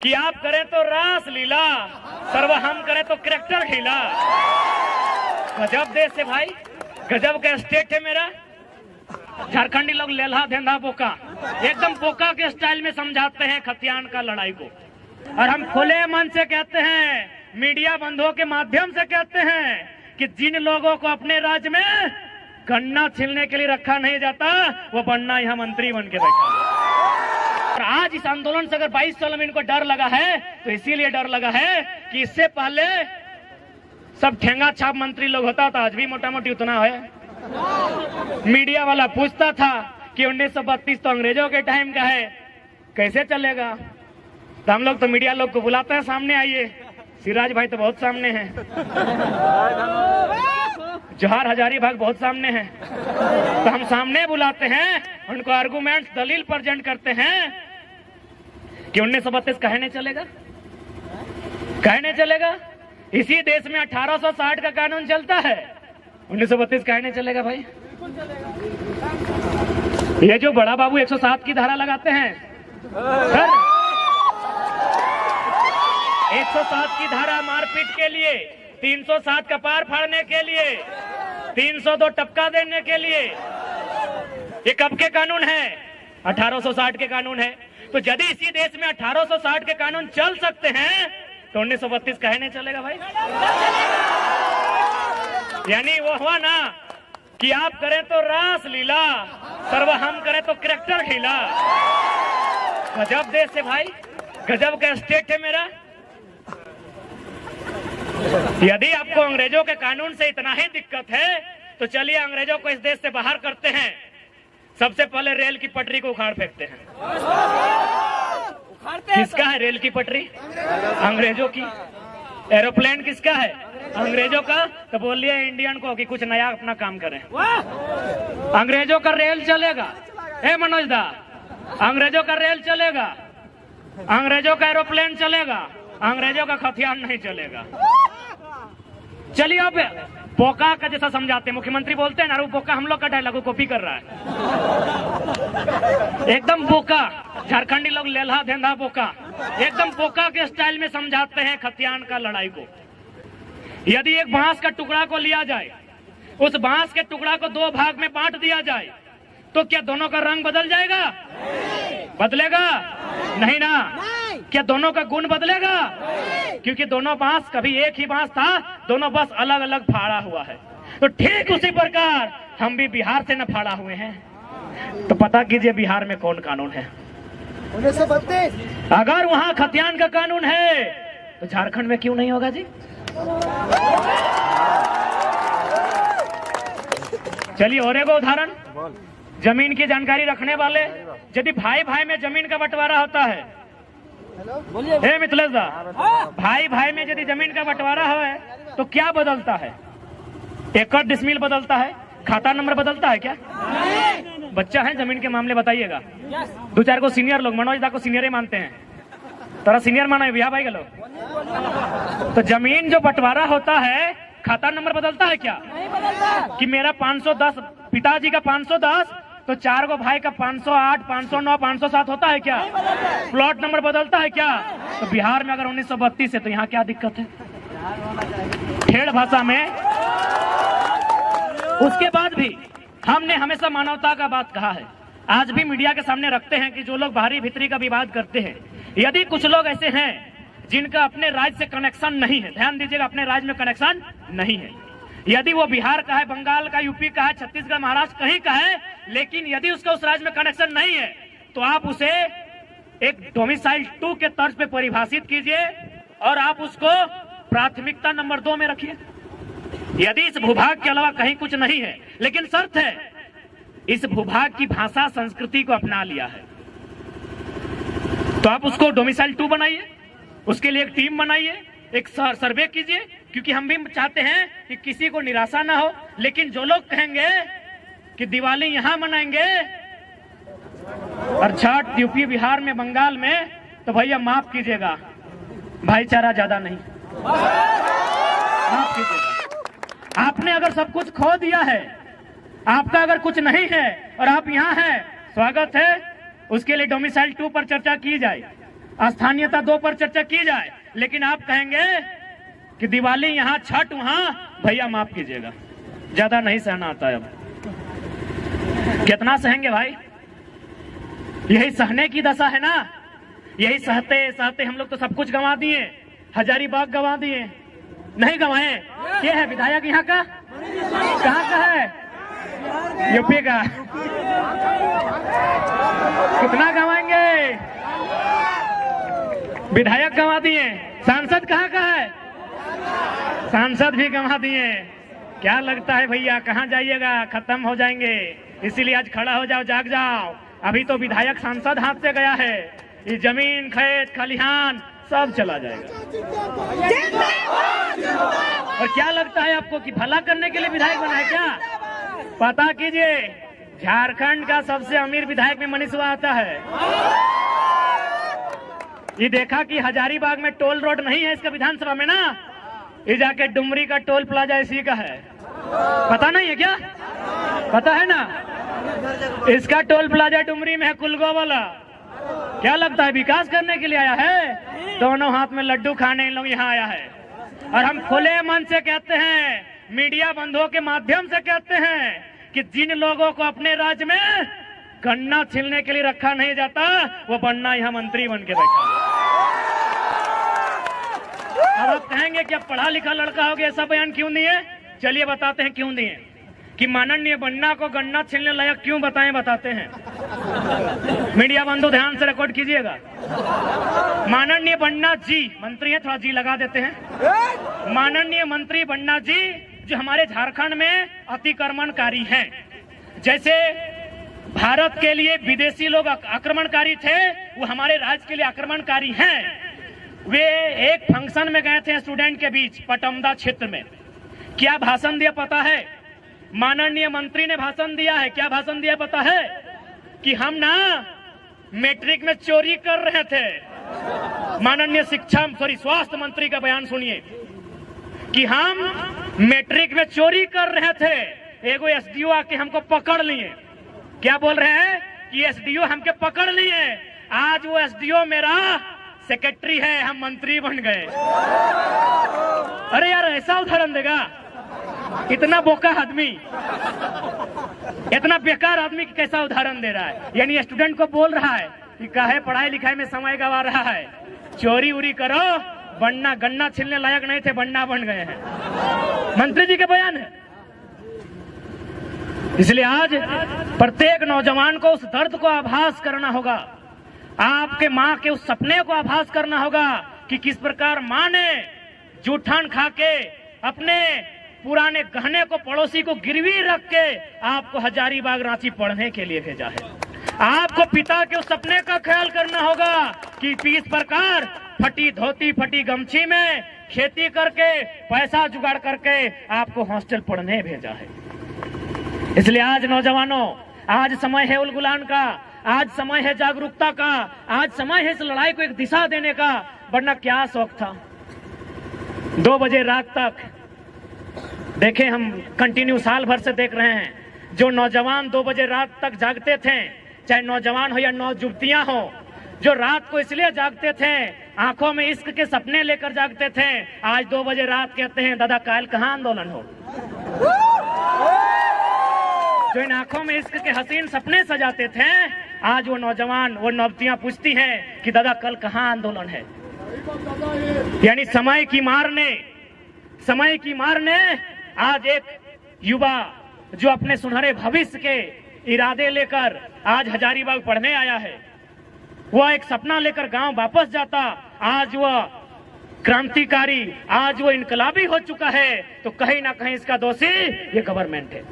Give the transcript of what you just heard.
कि आप करें तो रास लीला, सर्व हम करें तो करेक्टर ढीला। गजब देश है भाई, गजब का स्टेट है मेरा। झारखंडी लोग लेल्हा धेंधा बोका, एकदम बोका के स्टाइल में समझाते हैं खतियान का लड़ाई को। और हम खुले मन से कहते हैं, मीडिया बंधुओं के माध्यम से कहते हैं कि जिन लोगों को अपने राज्य में गन्ना छीलने के लिए रखा नहीं जाता, वो बनना यहाँ मंत्री बन के बैठा। और आज इस आंदोलन से अगर 22 साल में इनको डर लगा है, तो इसीलिए डर लगा है कि इससे पहले सब ठेंगा छाप मंत्री लोग होता था, आज भी मोटा मोटी उतना है। मीडिया वाला पूछता था कि 1932 तो अंग्रेजों के टाइम का है, कैसे चलेगा? तो हम लोग तो मीडिया लोग को बुलाते हैं, सामने आइए। सिराज भाई तो बहुत सामने हैं, जोहार हजारीबाग बहुत सामने हैं, तो हम सामने बुलाते हैं, उनको आर्गुमेंट दलील प्रेजेंट करते हैं कि 1932 कहे नहीं चलेगा, कहे नहीं चलेगा। इसी देश में 1860 का कानून चलता है, 1932 कहे नहीं चलेगा भाई। ये जो बड़ा बाबू 107 की धारा लगाते हैं सर, 107 की धारा मारपीट के लिए, 307 का पार फाड़ने के लिए, 302 टपका देने के लिए, ये कब के कानून है? 1860 के कानून है। तो यदि इसी देश में 1860 के कानून चल सकते हैं, तो 1932 कहे नहीं चलेगा भाई। यानी वो हुआ ना कि आप करें तो रास लीला, सर्व हम करें तो करेक्टर ढीला। गजब देश है भाई, गजब का स्टेट है मेरा। यदि आपको अंग्रेजों के कानून से इतना ही दिक्कत है, तो चलिए अंग्रेजों को इस देश से बाहर करते हैं। सबसे पहले रेल की पटरी को उखाड़ फेंकते हैं। किसका है रेल की पटरी? अंग्रेजों की। एरोप्लेन किसका है? अंग्रेजों का। तो बोलिए इंडियन को कि कुछ नया अपना काम करें। अंग्रेजों का रेल चलेगा, ए मनोज दा, अंग्रेजों का रेल चलेगा, अंग्रेजों का एरोप्लेन चलेगा, अंग्रेजों का खतियान नहीं चलेगा। चलिए अब बोका का जैसा समझाते हैं, मुख्यमंत्री बोलते हैं ना, वो बोका हम लोग का डायलॉग कॉपी कर रहा है। एकदम बोका, झारखंडी लोग लेल्हा धेंधा बोका, एकदम बोका के स्टाइल में समझाते हैं खतियान का लड़ाई को। यदि एक बांस का टुकड़ा को लिया जाए, उस बांस के टुकड़ा को दो भाग में बांट दिया जाए, तो क्या दोनों का रंग बदल जाएगा? बदलेगा नहीं ना। क्या दोनों का गुण बदलेगा? क्योंकि दोनों बांस कभी एक ही बांस था, दोनों बस अलग अलग फाड़ा हुआ है। तो ठीक उसी प्रकार हम भी बिहार से न फाड़ा हुए हैं। तो पता कीजिए बिहार में कौन कानून है। 1932 अगर वहां खतियान का कानून है, तो झारखंड में क्यों नहीं होगा जी? चलिए और एक उदाहरण, जमीन की जानकारी रखने वाले, यदि भाई भाई में जमीन का बंटवारा होता है, हे मिथिलेश दा, भाई भाई में यदि जमीन का बंटवारा है, तो क्या बदलता है? एकड़ डिसमिल बदलता है, खाता नंबर बदलता है क्या? बच्चा है जमीन के मामले बताइएगा। दो चार को सीनियर लोग, मनोज दा को सीनियर ही मानते हैं, तोरा सीनियर माना है भैया भाई गलो। तो जमीन जो बंटवारा होता है, खाता नंबर बदलता है क्या? नहीं बदलता। कि मेरा 510, पिताजी का 510, तो चार को भाई का 508, 509, 507 होता है क्या? प्लॉट नंबर बदलता है क्या? तो बिहार में अगर 1932 है, तो यहाँ क्या दिक्कत है? ठेठ भाषा में। उसके बाद भी हमने हमेशा मानवता का बात कहा है, आज भी मीडिया के सामने रखते हैं कि जो लोग बाहरी भीतरी का विवाद करते हैं, यदि कुछ लोग ऐसे हैं जिनका अपने राज्य से कनेक्शन नहीं है, ध्यान दीजिएगा, अपने राज्य में कनेक्शन नहीं है, यदि वो बिहार का है, बंगाल का, यूपी का है, छत्तीसगढ़, महाराष्ट्र कहीं का है, लेकिन यदि उसका उस राज्य में कनेक्शन नहीं है, तो आप उसे एक डोमिसाइल 2 के तर्ज पे परिभाषित कीजिए और आप उसको प्राथमिकता नंबर 2 में रखिए। यदि इस भूभाग के अलावा कहीं कुछ नहीं है, लेकिन शर्त है इस भूभाग की भाषा संस्कृति को अपना लिया है, तो आप उसको डोमिसाइल 2 बनाइए, उसके लिए एक टीम बनाइए, एक सर्वे कीजिए, क्योंकि हम भी चाहते हैं कि किसी को निराशा ना हो। लेकिन जो लोग कहेंगे कि दिवाली यहां मनाएंगे और छठ यूपी, बिहार में, बंगाल में, तो भैया माफ कीजिएगा, भाईचारा ज्यादा नहीं, माफ कीजिएगा। आपने अगर सब कुछ खो दिया है, आपका अगर कुछ नहीं है और आप यहाँ हैं, स्वागत है, उसके लिए डोमिसाइल 2 पर चर्चा की जाए। स्थानीयता 2 पर चर्चा की जाए, लेकिन आप कहेंगे कि दिवाली यहाँ, छठ वहां, भैया माफ कीजिएगा, ज्यादा नहीं सहना आता है। अब कितना सहेंगे भाई? यही सहने की दशा है ना। यही सहते सहते हम लोग तो सब कुछ गंवा दिए, हजारीबाग गंवा दिए, नहीं गंवाए? ये है विधायक यहाँ का, कहाँ का है? यूपी का। कितना गंवाएंगे? विधायक गंवा दिए, सांसद कहाँ का है? सांसद भी गंवा दिए। क्या लगता है भैया कहाँ जाइएगा? खत्म हो जाएंगे। इसीलिए आज खड़ा हो जाओ, जाग जाओ। अभी तो विधायक सांसद हाथ से गया है, ये जमीन, खेत, खलिहान सब चला जाएगा। और क्या लगता है आपको कि भला करने के लिए विधायक बना है क्या? पता कीजिए, झारखंड का सबसे अमीर विधायक में मनीष आता है। ये देखा कि हजारीबाग में टोल रोड नहीं है इसका विधानसभा में ना, ये जाके डुमरी का टोल प्लाजा इसी का है। पता नहीं है क्या? पता है ना, इसका टोल प्लाजा डुमरी में है, कुलगो वाला। क्या लगता है विकास करने के लिए आया है? दोनों हाथ में लड्डू खाने इन लोग यहाँ आया है। और हम खुले मन से कहते हैं, मीडिया बंधुओं के माध्यम से कहते हैं कि जिन लोगों को अपने राज्य में गन्ना छीलने के लिए रखा नहीं जाता, वो बनना यहाँ मंत्री बन के बैठा। अब आप कहेंगे कि अब पढ़ा लिखा लड़का हो गया, ऐसा बयान क्यों दिए? चलिए बताते हैं क्यों दिए। कि माननीय बन्ना को गन्ना छीलने लायक क्यों बताएं, बताते हैं। मीडिया बंधु ध्यान से रिकॉर्ड कीजिएगा। माननीय बन्ना जी, मंत्री है, थोड़ा जी लगा देते हैं। माननीय मंत्री बन्ना जी जो हमारे झारखंड में अतिक्रमणकारी हैं, जैसे भारत के लिए विदेशी लोग आक्रमणकारी थे, वो हमारे राज्य के लिए आक्रमणकारी हैं। वे एक फंक्शन में गए थे स्टूडेंट के बीच पटमदा क्षेत्र में। क्या भाषण दिया पता है? माननीय मंत्री ने भाषण दिया है। क्या भाषण दिया पता है? कि हम ना मैट्रिक में चोरी कर रहे थे। माननीय स्वास्थ्य मंत्री का बयान सुनिए कि हम मैट्रिक में चोरी कर रहे थे, एगो एसडीओ आके हमको पकड़ लिए। क्या बोल रहे हैं? कि एसडीओ हमके पकड़ लिए, आज वो एसडीओ मेरा सेक्रेटरी है, हम मंत्री बन गए। अरे यार, ऐसा उदाहरण देगा? इतना बोका आदमी, इतना बेकार आदमी कैसा उदाहरण दे रहा है? यानी स्टूडेंट को बोल रहा है कि काहे पढ़ाई लिखाई में समय गवा रहा है, चोरी उरी करो, बनना, गन्ना छीलने लायक नहीं थे, बनना बन गए हैं। मंत्री जी के बयान है। इसलिए आज प्रत्येक नौजवान को उस दर्द को आभास करना होगा, आपके माँ के उस सपने को आभास करना होगा कि किस प्रकार माँ ने जूठन खा के अपने पुराने गहने को, पड़ोसी को गिरवी रख के आपको हजारीबाग रांची पढ़ने के लिए भेजा है। आपको पिता के उस सपने का ख्याल करना होगा कि इस प्रकार फटी धोती, फटी गमछी में खेती करके, पैसा जुगाड़ करके आपको हॉस्टल पढ़ने भेजा है। इसलिए आज नौजवानों, आज समय है उलगुलान का, आज समय है जागरूकता का, आज समय है इस लड़ाई को एक दिशा देने का। वरना क्या शौक था 2 बजे रात तक? देखें, हम कंटिन्यू साल भर से देख रहे हैं, जो नौजवान 2 बजे रात तक जागते थे, चाहे नौजवान हो या नौजुवतियां हो, जो रात को इसलिए जागते थे, आंखों में इश्क के सपने लेकर जागते थे, आज 2 बजे रात कहते हैं दादा काल कहाँ आंदोलन हो। जो इन आंखों में इश्क के हसीन सपने सजाते थे, आज वो नौजवान, वो नौजतियां पूछती हैं कि दादा कल कहाँ आंदोलन है। यानी समय की मार ने आज एक युवा जो अपने सुनहरे भविष्य के इरादे लेकर आज हजारीबाग पढ़ने आया है, वह एक सपना लेकर गांव वापस जाता, आज वह क्रांतिकारी, आज वो इनकलाबी हो चुका है, तो कहीं ना कहीं इसका दोषी ये गवर्नमेंट है।